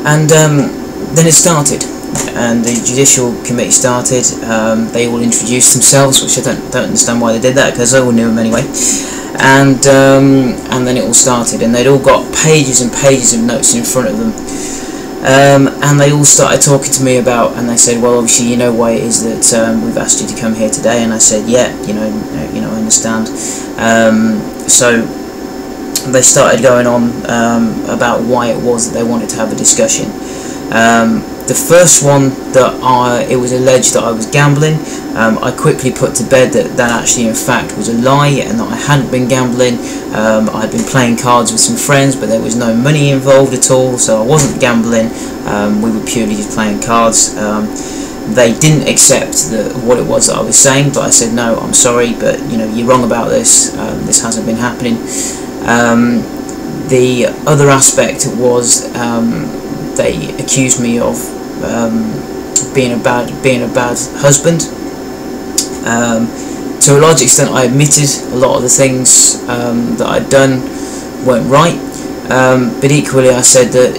And then it started, and the judicial committee started. They all introduced themselves, which I don't understand why they did that, because I all knew them anyway. And then it all started, and they'd all got pages and pages of notes in front of them. And they all started talking to me about, and they said, well, obviously you know why it is that we've asked you to come here today. And I said, yeah, I understand. So they started going on about why it was that they wanted to have a discussion. The first one, that it was alleged that I was gambling. I quickly put to bed that actually in fact was a lie, and that I hadn't been gambling. I'd been playing cards with some friends, but there was no money involved at all, so I wasn't gambling. We were purely just playing cards. They didn't accept what it was that I was saying, but I said, no, I'm sorry, but you're wrong about this. This hasn't been happening. The other aspect was they accused me of being a bad husband. To a large extent, I admitted a lot of the things that I'd done weren't right, but equally I said that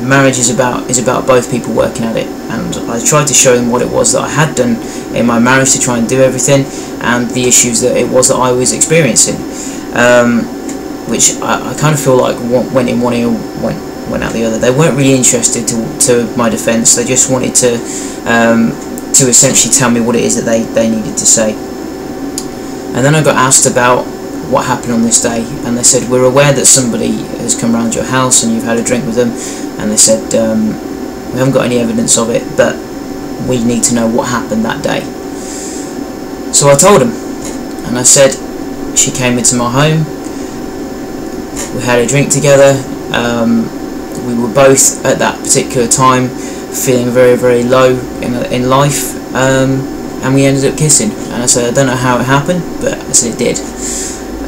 marriage is about both people working at it, and I tried to show them what it was that I had done in my marriage to try and do everything, and the issues that it was that I was experiencing, which I kind of feel like went in one ear, went out the other. They weren't really interested to my defence. They just wanted to essentially tell me what it is that they needed to say. And then I got asked about what happened on this day, and they said, we're aware that somebody has come around your house and you've had a drink with them, and they said, we haven't got any evidence of it, but we need to know what happened that day. So I told them, and I said, she came into my home, we had a drink together, we were both at that particular time feeling very, very low in life, and we ended up kissing. And I said, I don't know how it happened, but I said it did.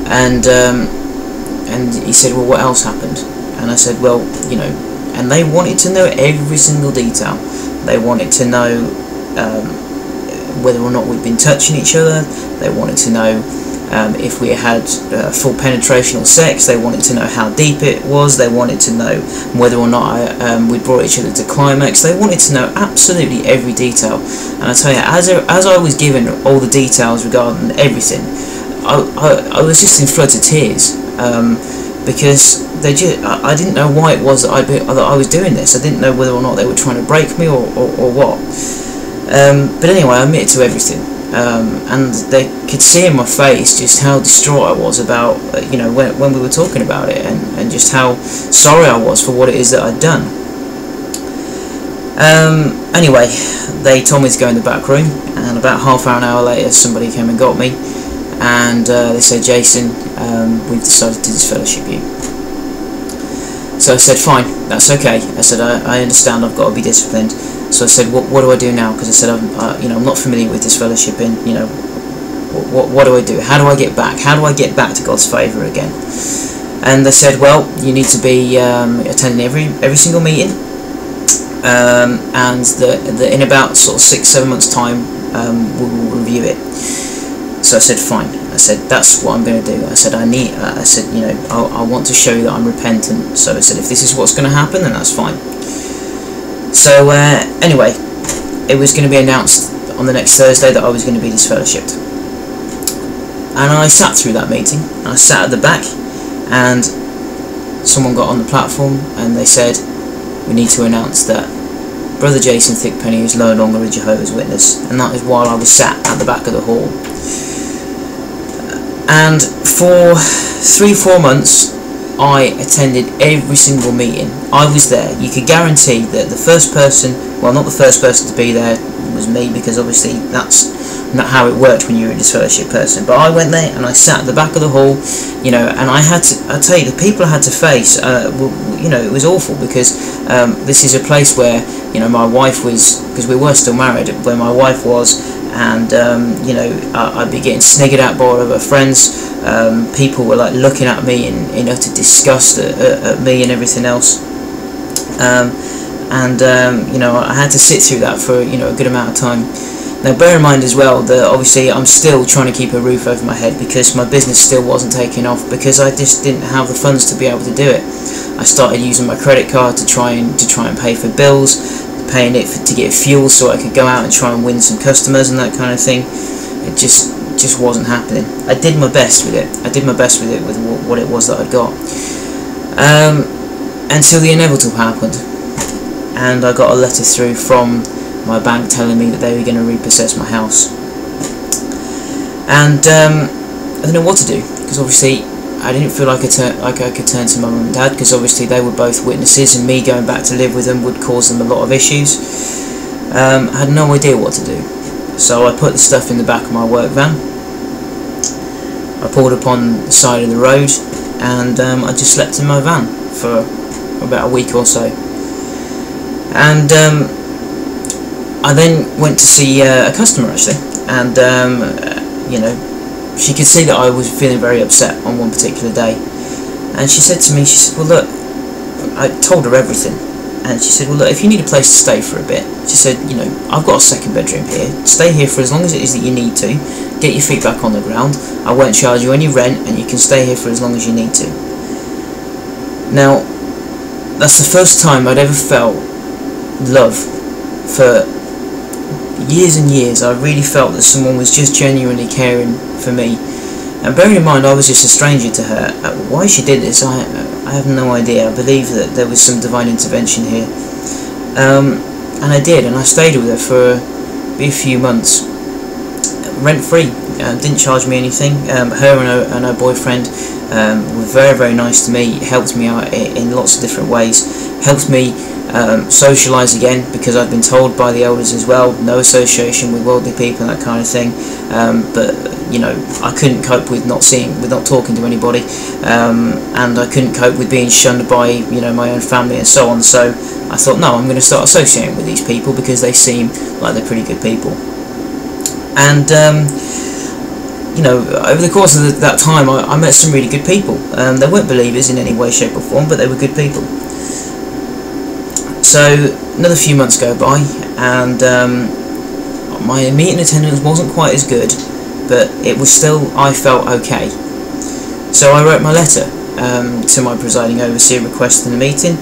And he said, well, what else happened? And I said, well, and they wanted to know every single detail. They wanted to know whether or not we'd been touching each other. They wanted to know if we had full penetration or sex. They wanted to know how deep it was. They wanted to know whether or not we brought each other to climax. They wanted to know absolutely every detail. And I tell you, as I was given all the details regarding everything, I was just in floods of tears, because I didn't know why it was that I was doing this. I didn't know whether or not they were trying to break me or what. But anyway, I admitted to everything. And they could see in my face just how distraught I was about, when we were talking about it, and just how sorry I was for what it is that I'd done. Anyway, they told me to go in the back room, and about half an hour later somebody came and got me, and they said, Jason, we've decided to disfellowship you. So I said, fine, that's okay. I said, I understand I've got to be disciplined. So I said, what do I do now? Because I said, I'm not familiar with disfellowshipping. What do I do? How do I get back? How do I get back to God's favour again? And they said, well, you need to be attending every single meeting, and that in about sort of 6-7 months' time, we will review it. So I said, fine. I said, that's what I'm going to do. I said, I want to show you that I'm repentant. So I said, if this is what's going to happen, then that's fine. So anyway, it was going to be announced on the next Thursday that I was going to be disfellowshipped. And I sat through that meeting. I sat at the back, and someone got on the platform and they said, we need to announce that Brother Jason Thickpenny is no longer a Jehovah's Witness. And that is while I was sat at the back of the hall. And for 3-4 months I attended every single meeting. I was there. You could guarantee that the first person, well, not the first person to be there was me, because obviously that's not how it worked when you were a disfellowship person. But I went there and I sat at the back of the hall, and I tell you, the people I had to face, it was awful, because this is a place where, my wife was, because we were still married, where my wife was, and I'd be getting sniggered at by all of her friends. People were like looking at me in utter disgust at me and everything else. I had to sit through that for a good amount of time. Now bear in mind as well that obviously I'm still trying to keep a roof over my head, because my business still wasn't taking off, because I just didn't have the funds to be able to do it. I started using my credit card to try and pay for bills, paying it to get fuel so I could go out and try and win some customers and that kind of thing. It just wasn't happening. I did my best with it. With what it was that I'd got. Until the inevitable happened, and I got a letter through from my bank telling me that they were going to repossess my house. And I didn't know what to do, because obviously I didn't feel like I could turn to my mum and dad, because obviously they were both witnesses, and me going back to live with them would cause them a lot of issues. I had no idea what to do, so I put the stuff in the back of my work van. I pulled up on the side of the road, and I just slept in my van for about a week or so. And I then went to see a customer, actually, and you know, she could see that I was feeling very upset on one particular day, and she said to me, she said, well look, I told her everything, and she said, well look, if you need a place to stay for a bit, she said, you know, I've got a second bedroom here, stay here for as long as it is that you need to, get your feet back on the ground, I won't charge you any rent, and you can stay here for as long as you need to. Now, that's the first time I'd ever felt love. For years and years I really felt that someone was just genuinely caring for me. And bearing in mind I was just a stranger to her, why she did this I have no idea. I believe that there was some divine intervention here, and I did, and I stayed with her for a few months, rent free. Didn't charge me anything. Her and her boyfriend were very, very nice to me, helped me out in lots of different ways, helped me socialise again, because I'd been told by the elders as well, no association with worldly people and that kind of thing. But you know, I couldn't cope with not talking to anybody, and I couldn't cope with being shunned by, you know, my own family and so on. So I thought, no, I'm going to start associating with these people, because they seem like they're pretty good people. And you know, over the course of that time, I met some really good people. They weren't believers in any way, shape or form, but they were good people. So another few months go by, and my meeting attendance wasn't quite as good, but it was still, I felt okay. So I wrote my letter to my presiding overseer requesting a meeting,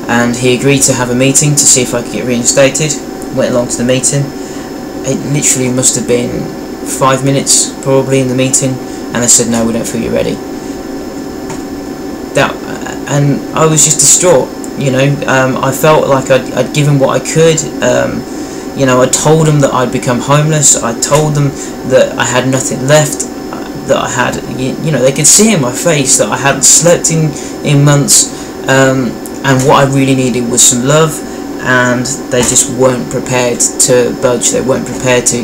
and he agreed to have a meeting to see if I could get reinstated. Went along to the meeting. It literally must have been 5 minutes probably in the meeting, and they said, no, we don't feel you're ready. And I was just distraught. You know, I felt like I'd given what I could. You know, I told them that I'd become homeless. I told them that I had nothing left. That I had, you know, they could see in my face that I hadn't slept in months. And what I really needed was some love. And they just weren't prepared to budge. They weren't prepared to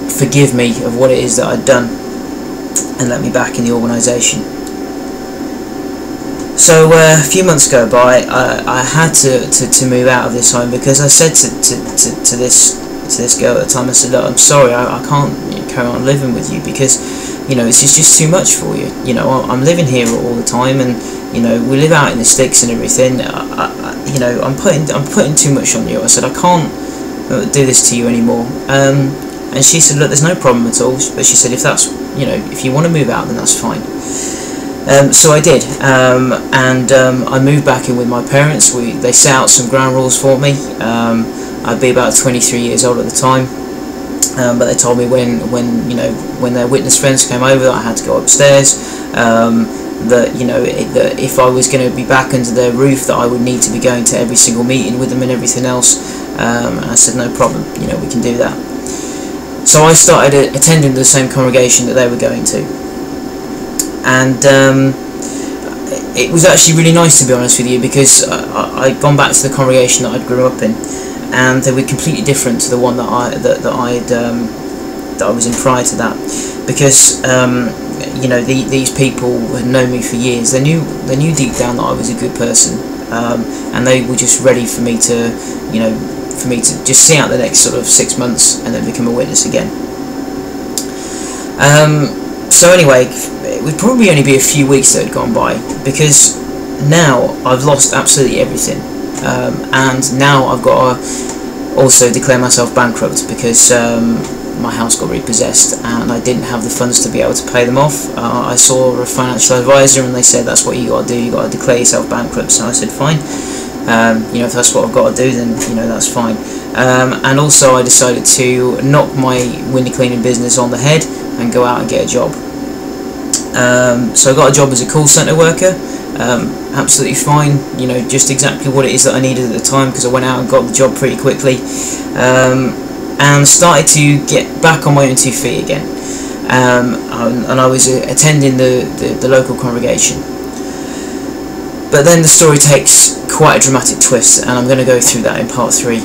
forgive me of what it is that I'd done and let me back in the organisation. So a few months go by. I had to move out of this home, because I said to this girl at the time, I said, look, I'm sorry, I can't carry on living with you, because you know, this is just too much for you. You know, I'm living here all the time, and you know, we live out in the sticks and everything. You know, I'm putting too much on you. I said, I can't do this to you anymore. And she said, look, there's no problem at all. But she said, if that's, you know, if you want to move out, then that's fine. So I did, and I moved back in with my parents. They set out some ground rules for me. I'd be about 23 years old at the time, but they told me when their witness friends came over that I had to go upstairs. That, you know, that if I was going to be back under their roof, that I would need to be going to every single meeting with them and everything else. And I said, no problem, you know, we can do that. So I started attending the same congregation that they were going to. And it was actually really nice, to be honest with you, because I'd gone back to the congregation that I grew up in, and they were completely different to the one that I was in prior to that, because you know, these people had known me for years. They knew deep down that I was a good person, and they were just ready for me to, you know, just see out the next sort of 6 months and then become a witness again. So anyway, it would probably only be a few weeks that had gone by, because now I've lost absolutely everything, and now I've got also declare myself bankrupt because my house got repossessed and I didn't have the funds to be able to pay them off. I saw a financial advisor and they said that's what you got to do, you got to declare yourself bankrupt. So I said fine, if that's what I've got to do, then that's fine. And also I decided to knock my window cleaning business on the head and go out and get a job. So I got a job as a call centre worker. Absolutely fine, just exactly what it is that I needed at the time, because I went out and got the job pretty quickly, and started to get back on my own 2 feet again. And I was attending the local congregation. But then the story takes quite a dramatic twist, and I'm going to go through that in part 3.